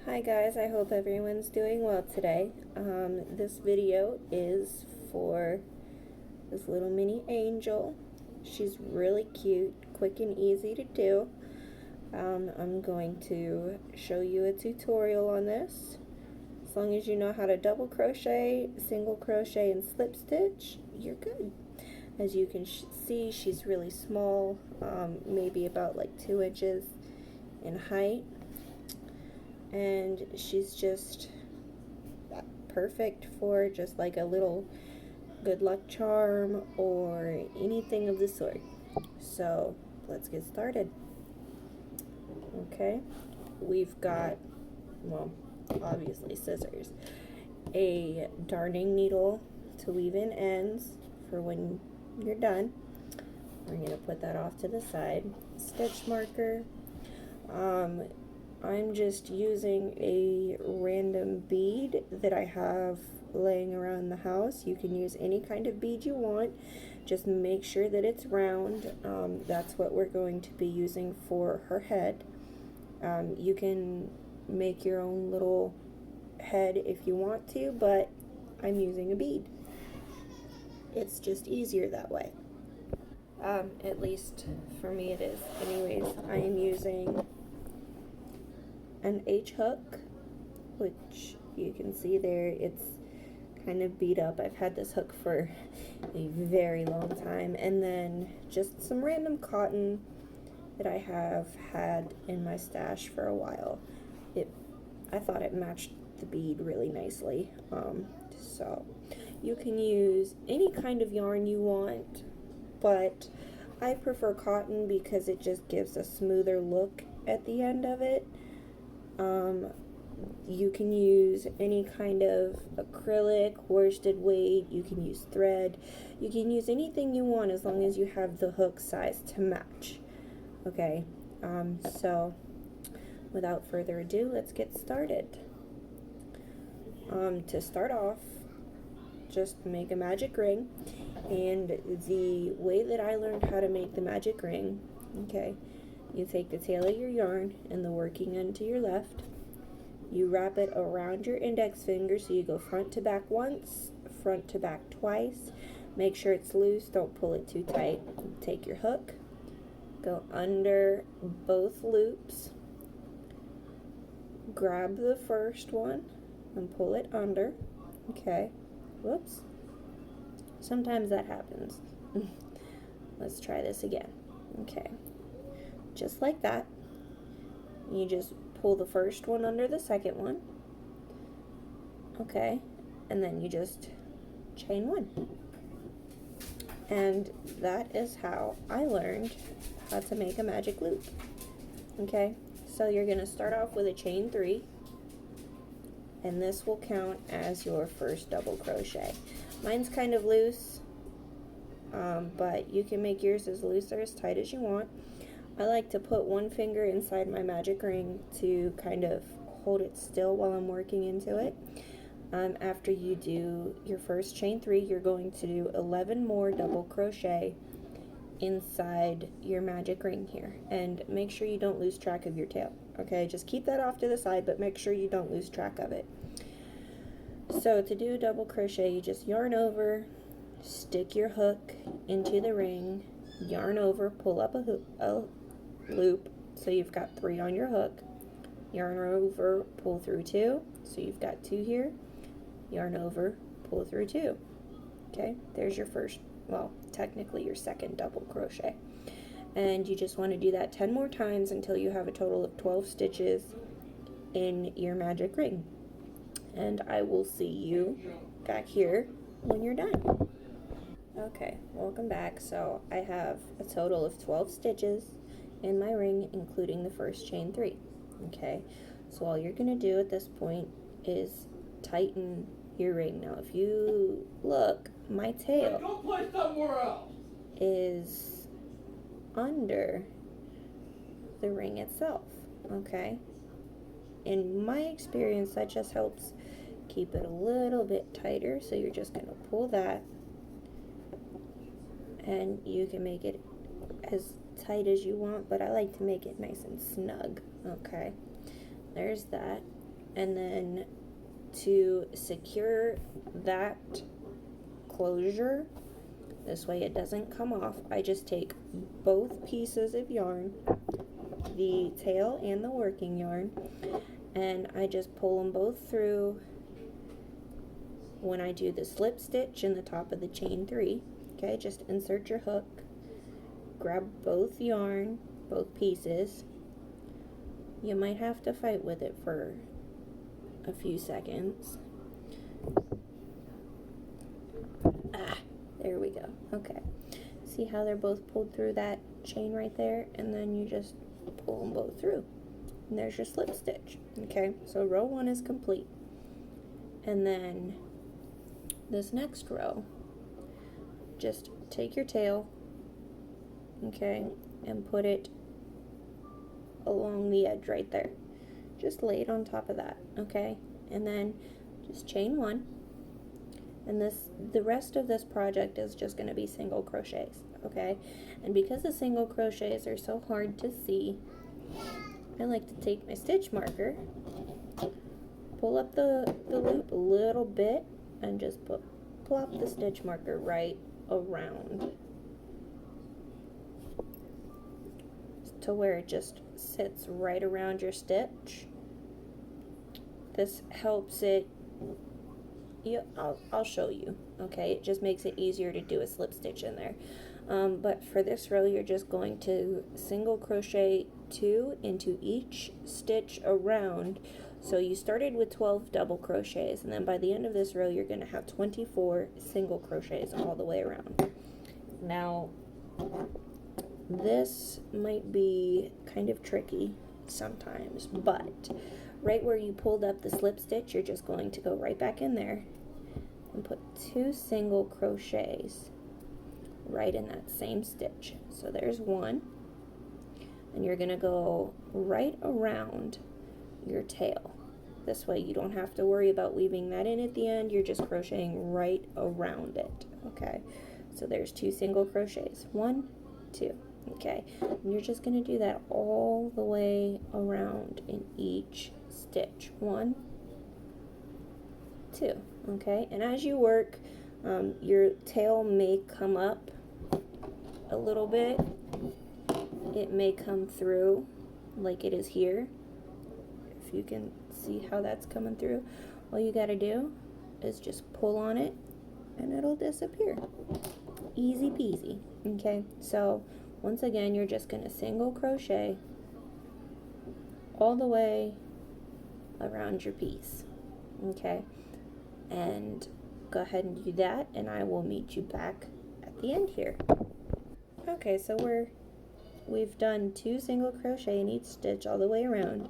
Hi guys, I hope everyone's doing well today. This video is for this little mini angel. She's really cute, quick and easy to do. I'm going to show you a tutorial on this. As long as you know how to double crochet, single crochet, and slip stitch, you're good. As you can see, she's really small, maybe about like 2 inches in height. And she's just perfect for just like a little good luck charm or anything of the sort. So let's get started. Okay, we've got, well, obviously scissors, a darning needle to weave in ends for when you're done. We're going to put that off to the side. Stitch marker. I'm just using a random bead that I have laying around the house. You can use any kind of bead you want. Just make sure that it's round. That's what we're going to be using for her head. You can make your own little head if you want to, but I'm using a bead. It's just easier that way. At least for me it is. Anyways, I am using an H hook, which you can see there, it's kind of beat up. I've had this hook for a very long time. And then just some random cotton that I have had in my stash for a while. I thought it matched the bead really nicely. So you can use any kind of yarn you want, but I prefer cotton because it just gives a smoother look at the end of it. You can use any kind of acrylic, worsted weight, you can use thread, you can use anything you want as long as you have the hook size to match. Okay, so without further ado, let's get started. To start off, just make a magic ring, and the way that I learned how to make the magic ring, okay, you take the tail of your yarn and the working end to your left. You wrap it around your index finger, so you go front to back once, front to back twice. Make sure it's loose, don't pull it too tight. Take your hook, go under both loops, grab the first one and pull it under. Okay, whoops. Sometimes that happens. Let's try this again. Okay. Just like that. You just pull the first one under the second one. Okay, and then you just chain one. And that is how I learned how to make a magic loop. Okay, so you're going to start off with a chain 3, and this will count as your first double crochet. Mine's kind of loose, but you can make yours as loose or as tight as you want. I like to put one finger inside my magic ring to kind of hold it still while I'm working into it. After you do your first chain 3, you're going to do 11 more double crochet inside your magic ring here. And make sure you don't lose track of your tail. Okay, just keep that off to the side, but make sure you don't lose track of it. So to do a double crochet, you just yarn over, stick your hook into the ring, yarn over, pull up a loop, so you've got 3 on your hook, yarn over, pull through 2, so you've got 2 here, yarn over, pull through 2. Okay, there's your first, well, technically your second double crochet. And you just want to do that 10 more times until you have a total of 12 stitches in your magic ring. And I will see you back here when you're done. Okay, welcome back. So I have a total of 12 stitches in my ring, including the first chain 3. Okay, so all you're going to do at this point is tighten your ring. Now if you look, my tail is under the ring itself. Okay, in my experience, that just helps keep it a little bit tighter. So you're just going to pull that, and you can make it as tight as you want, but I like to make it nice and snug. Okay, there's that. And then to secure that closure, this way it doesn't come off, I just take both pieces of yarn, the tail and the working yarn, and I just pull them both through when I do the slip stitch in the top of the chain 3. Okay, just insert your hook, grab both yarn, both pieces. You might have to fight with it for a few seconds. There we go. Okay, see how they're both pulled through that chain right there, and then you just pull them both through, and there's your slip stitch. Okay, so row 1 is complete. And then this next row, just take your tail, okay, and put it along the edge right there. Just lay it on top of that, okay? And then just chain 1. And the rest of this project is just going to be single crochets, okay? And because the single crochets are so hard to see, I like to take my stitch marker, pull up the loop a little bit, and just plop the stitch marker right around to where it just sits right around your stitch. This helps it, I'll show you, okay? It just makes it easier to do a slip stitch in there. But for this row, you're just going to single crochet 2 into each stitch around. So you started with 12 double crochets, and then by the end of this row, you're going to have 24 single crochets all the way around. Now, this might be kind of tricky sometimes, but right where you pulled up the slip stitch, you're just going to go right back in there and put 2 single crochets right in that same stitch. So there's 1, and you're going to go right around your tail. This way you don't have to worry about weaving that in at the end, you're just crocheting right around it, okay? So there's 2 single crochets, 1, 2, okay? And you're just going to do that all the way around in each stitch, 1, 2, okay? And as you work, your tail may come up a little bit. It may come through like it is here. If you can see how that's coming through, all you got to do is just pull on it and it'll disappear. Easy peasy, okay? So once again, you're just going to single crochet all the way around your piece, okay? And go ahead and do that, and I will meet you back at the end here. Okay, so we've done 2 single crochet in each stitch all the way around.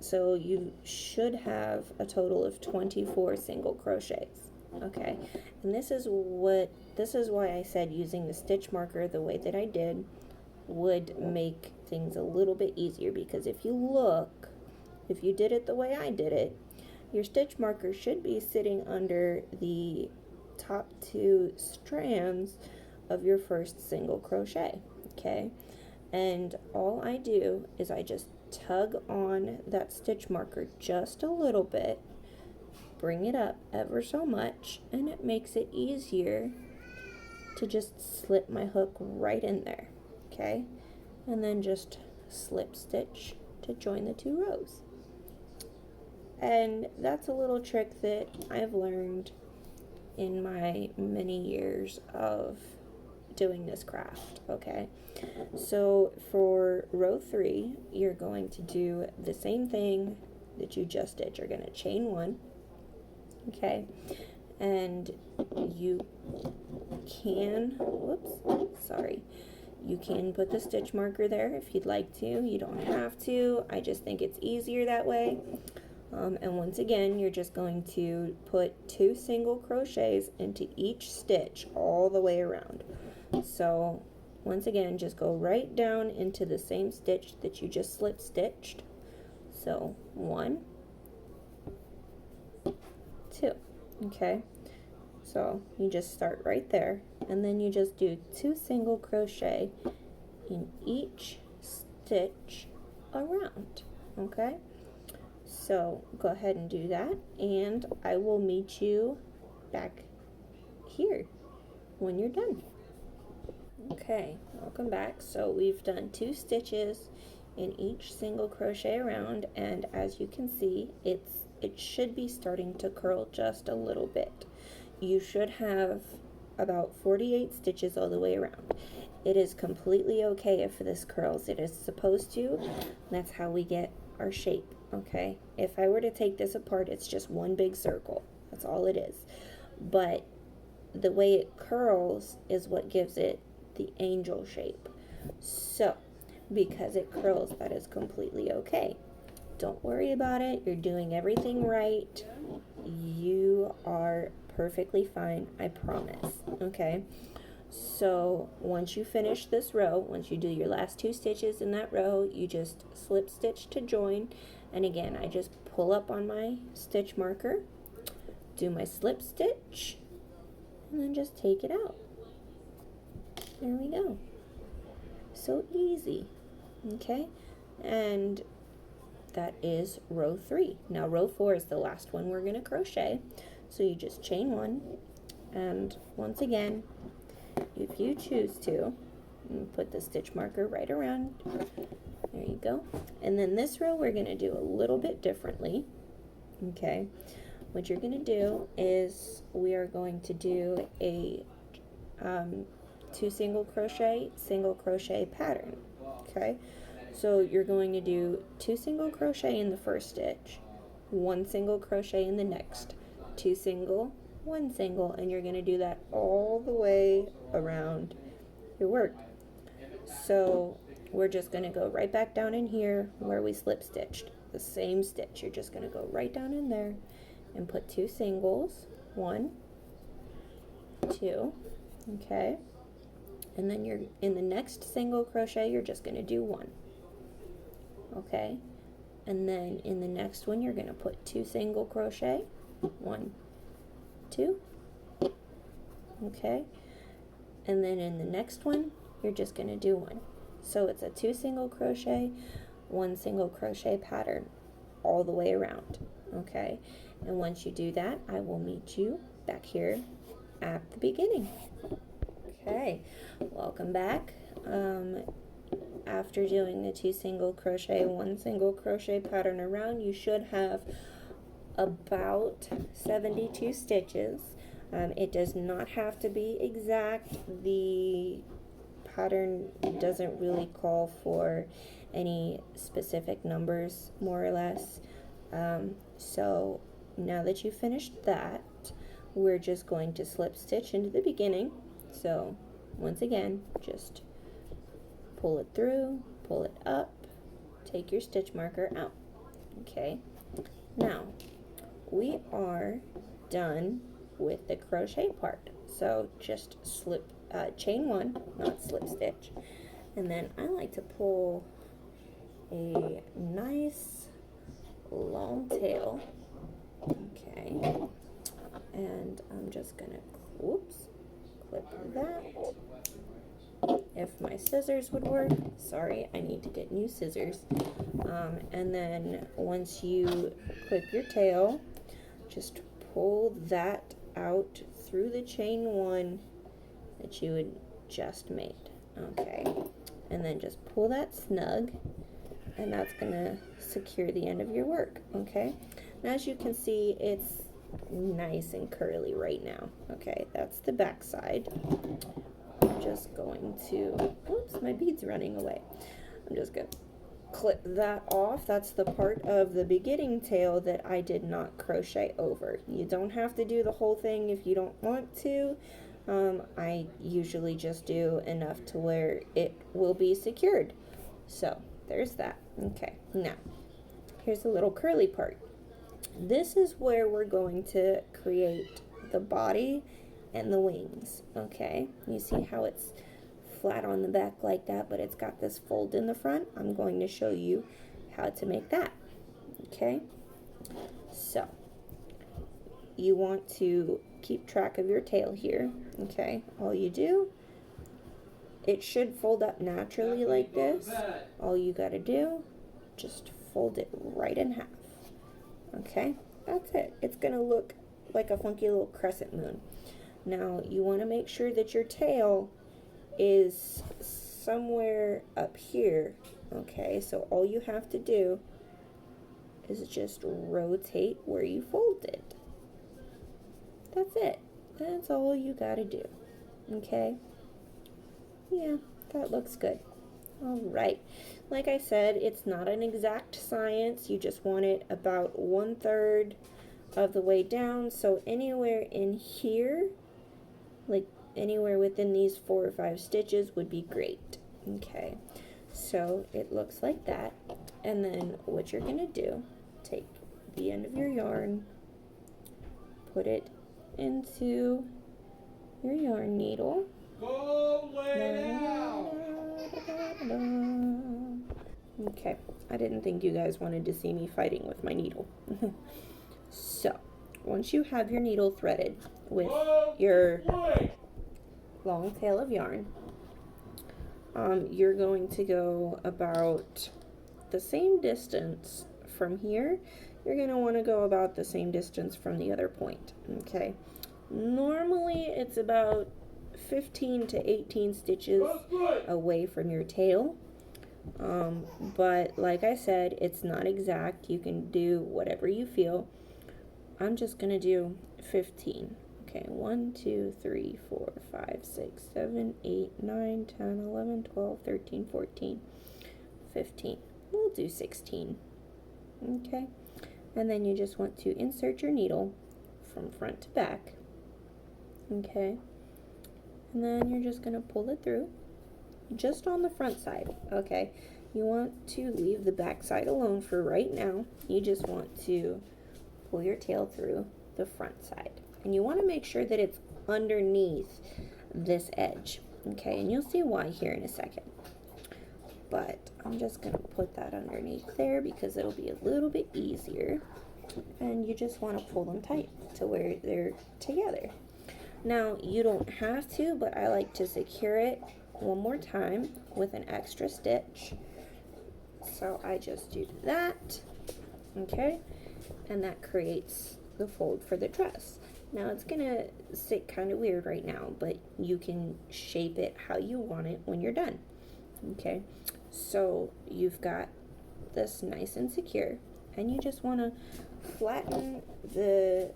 So you should have a total of 24 single crochets, okay? And this is why I said using the stitch marker the way that I did would make things a little bit easier, because if you did it the way I did it, your stitch marker should be sitting under the top 2 strands of your first single crochet, okay? And all I do is I just tug on that stitch marker just a little bit, bring it up ever so much, and it makes it easier to just slip my hook right in there, okay? And then just slip stitch to join the 2 rows. And that's a little trick that I've learned in my many years of doing this craft, okay? So for row 3, you're going to do the same thing that you just did. You're going to chain 1, okay? And you can, you can put the stitch marker there if you'd like to. You don't have to. I just think it's easier that way. And once again, you're just going to put 2 single crochets into each stitch all the way around. So once again, just go right down into the same stitch that you just slip stitched. So 1, 2, okay? So you just start right there, and then you just do 2 single crochet in each stitch around, okay? So go ahead and do that, and I will meet you back here when you're done. Okay, welcome back. So we've done 2 stitches in each single crochet around, and as you can see, it should be starting to curl just a little bit. You should have about 48 stitches all the way around. It is completely okay if this curls. It is supposed to. That's how we get our shape, okay? If I were to take this apart, it's just one big circle. That's all it is. But the way it curls is what gives it the angel shape. So, because it curls, that is completely okay. Don't worry about it. You're doing everything right. You are perfectly fine, I promise. Okay? So, once you finish this row, once you do your last 2 stitches in that row, you just slip stitch to join. And again, I just pull up on my stitch marker, do my slip stitch, and then just take it out. There we go. So easy. Okay? And that is row 3. Now row 4 is the last one we're going to crochet. So you just chain 1, and once again, if you choose to, put the stitch marker right around. There you go. And then this row we're going to do a little bit differently. Okay? What you're going to do is we are going to do a 2 single crochet pattern. Okay, so you're going to do 2 single crochet in the first stitch, 1 single crochet in the next, 2 single, 1 single, and you're going to do that all the way around your work. So we're just going to go right back down in here where we slip stitched, the same stitch. You're just going to go right down in there and put 2 singles, 1, 2, okay, and then you're in the next single crochet, you're just going to do 1, okay, and then in the next one you're going to put 2 single crochet, 1, 2, okay, and then in the next one you're just going to do 1. So it's a 2 single crochet, 1 single crochet pattern all the way around. Okay, and once you do that, I will meet you back here at the beginning. Okay, welcome back. After doing the 2 single crochet, 1 single crochet pattern around, you should have about 72 stitches. It does not have to be exact. The pattern doesn't really call for any specific numbers, more or less. So now that you've finished that, we're just going to slip stitch into the beginning. So once again, just pull it through, pull it up, take your stitch marker out. Okay, now we are done with the crochet part. So just chain 1, not slip stitch, and then I like to pull a nice long tail. Okay, and I'm just gonna clip that. If my scissors would work. Sorry, I need to get new scissors. And then once you clip your tail, just pull that out through the chain 1 that you had just made. Okay, and then just pull that snug, and that's gonna secure the end of your work. Okay, and as you can see, it's nice and curly right now. Okay, that's the back side. I'm just going to, oops, my bead's running away. I'm just gonna clip that off. That's the part of the beginning tail that I did not crochet over. You don't have to do the whole thing if you don't want to. I usually just do enough to where it will be secured. So there's that. Okay, now here's the little curly part. This is where we're going to create the body and the wings. Okay, you see how it's flat on the back like that, but it's got this fold in the front? I'm going to show you how to make that. Okay, so you want to keep track of your tail here. Okay, all you do, it should fold up naturally like this. All you got to do, just fold it right in half. Okay, that's it. It's gonna look like a funky little crescent moon. Now you want to make sure that your tail is somewhere up here. Okay, so all you have to do is just rotate where you folded. That's it. That's all you gotta do. Okay? Yeah, that looks good. All right. Like I said, it's not an exact science. You just want it about 1/3 of the way down. So anywhere in here, like anywhere within these 4 or 5 stitches would be great. Okay. So it looks like that. And then what you're going to do, take the end of your yarn, put it into your yarn needle. Go lay down. Okay, I didn't think you guys wanted to see me fighting with my needle. So, once you have your needle threaded with your long tail of yarn, you're going to go about the same distance from here. You're going to want to go about the same distance from the other point. Okay, normally it's about 15 to 18 stitches away from your tail, but like I said, it's not exact. You can do whatever you feel. I'm just gonna do 15. Okay, 1 2 3 4 5 6 7 8 9 10 11 12 13 14 15. We'll do 16. Okay, and then you just want to insert your needle from front to back. Okay, and then you're just going to pull it through just on the front side. Okay, you want to leave the back side alone for right now. You just want to pull your tail through the front side, and you want to make sure that it's underneath this edge. Okay, and you'll see why here in a second, but I'm just going to put that underneath there because it'll be a little bit easier. And you just want to pull them tight to where they're together. Now, you don't have to, but I like to secure it one more time with an extra stitch. So I just do that, okay? And that creates the fold for the dress. Now, it's gonna sit kind of weird right now, but you can shape it how you want it when you're done, okay? So you've got this nice and secure, and you just want to flatten the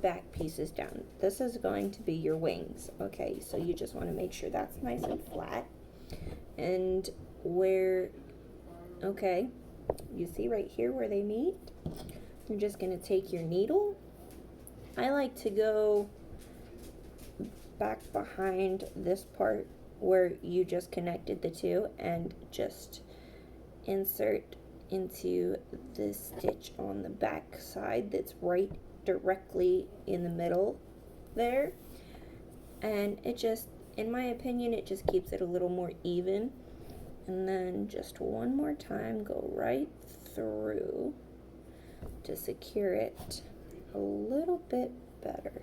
back pieces down. This is going to be your wings, okay? So you just want to make sure that's nice and flat. And where, okay, you see right here where they meet? You're just going to take your needle. I like to go back behind this part where you just connected the two and just insert into the stitch on the back side that's right directly in the middle there, and it just, in my opinion, it just keeps it a little more even. And then just one more time, go right through to secure it a little bit better.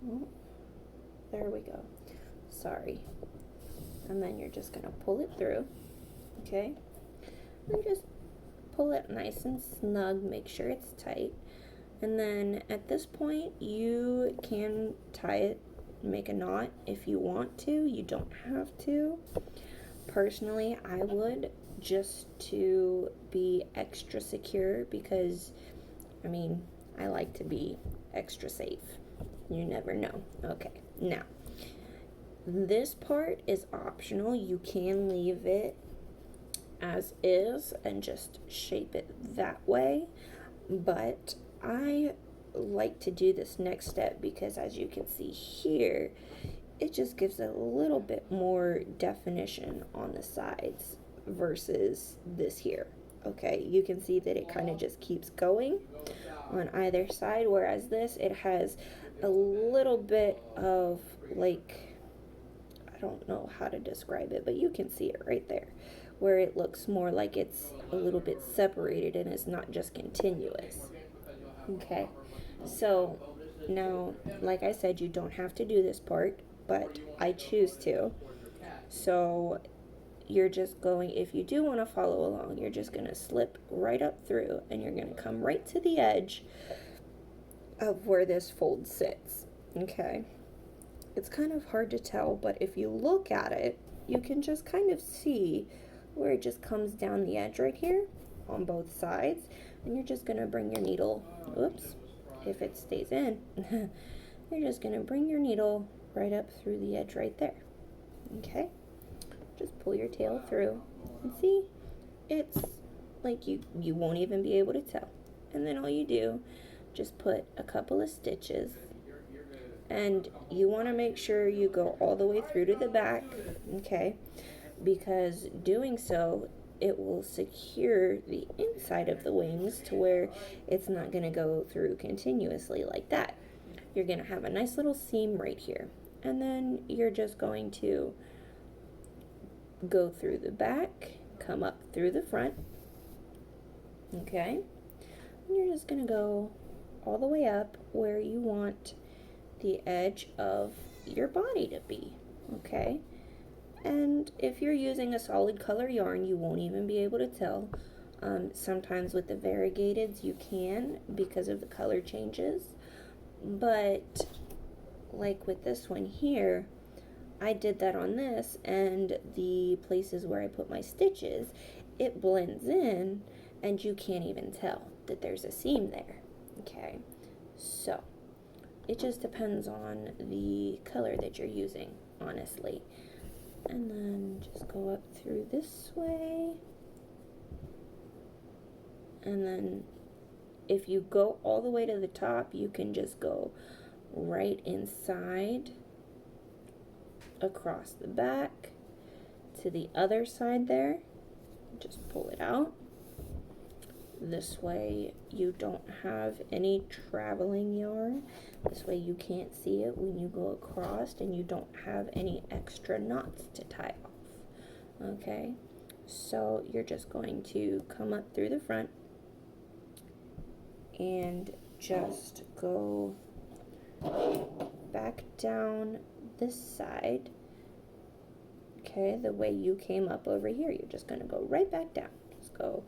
Oh, there we go. Sorry. And then you're just gonna pull it through, okay? And just pull it nice and snug, make sure it's tight. And then at this point, you can tie it, make a knot if you want to. You don't have to. Personally, I would, just to be extra secure, because, I mean, I like to be extra safe. You never know. Okay, now, this part is optional. You can leave it as is and just shape it that way, but I like to do this next step because, as you can see here, it just gives a little bit more definition on the sides versus this here. Okay, you can see that it kind of just keeps going on either side, whereas this, it has a little bit of, like, I don't know how to describe it, but you can see it right there, where it looks more like it's a little bit separated and it's not just continuous. Okay, so now, like I said, you don't have to do this part, but I choose to. So you're just going, if you do want to follow along, you're just going to slip right up through and you're going to come right to the edge of where this fold sits. Okay, it's kind of hard to tell, but if you look at it, you can just kind of see where it just comes down the edge right here on both sides, and you're just going to bring your needle, oops, if it stays in, you're just going to bring your needle right up through the edge right there. Okay, just pull your tail through and see, it's like you won't even be able to tell. And then all you do, just put a couple of stitches, and you want to make sure you go all the way through to the back, okay, because doing so, it will secure the inside of the wings to where it's not going to go through continuously like that. You're going to have a nice little seam right here, and then you're just going to go through the back, come up through the front, okay, and you're just going to go all the way up where you want the edge of your body to be, okay. And if you're using a solid color yarn, you won't even be able to tell. Sometimes with the variegateds you can, because of the color changes, but like with this one here, I did that on this, and the places where I put my stitches, it blends in and you can't even tell that there's a seam there. Okay, so it just depends on the color that you're using, honestly. And then just go up through this way, and then if you go all the way to the top, you can just go right inside across the back to the other side there, just pull it out. This way you don't have any traveling yarn. This way you can't see it when you go across, and you don't have any extra knots to tie off. Okay, so you're just going to come up through the front and just go back down this side. Okay, the way you came up over here, you're just going to go right back down. Just go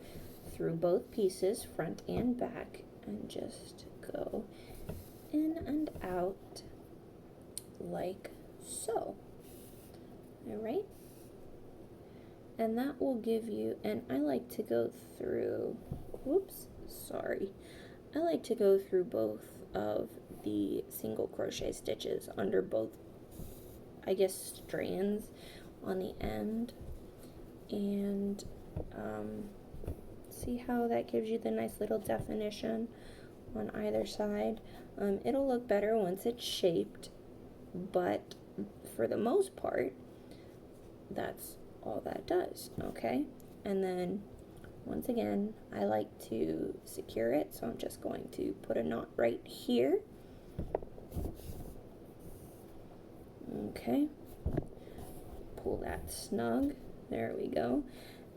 through both pieces, front and back, and just go in and out like so. All right, and that will give you, and I like to go through, I like to go through both of the single crochet stitches under both, I guess, strands on the end, and see how that gives you the nice little definition on either side. It'll look better once it's shaped, but for the most part, that's all that does, okay? And then, once again, I like to secure it, so I'm just going to put a knot right here. Okay, pull that snug, there we go.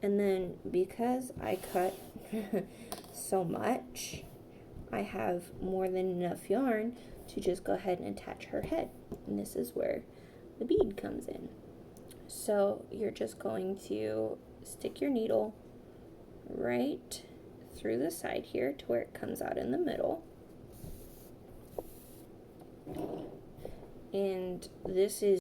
And then, because I cut so much, I have more than enough yarn to just go ahead and attach her head. And this is where the bead comes in. So you're just going to stick your needle right through the side here to where it comes out in the middle. And this is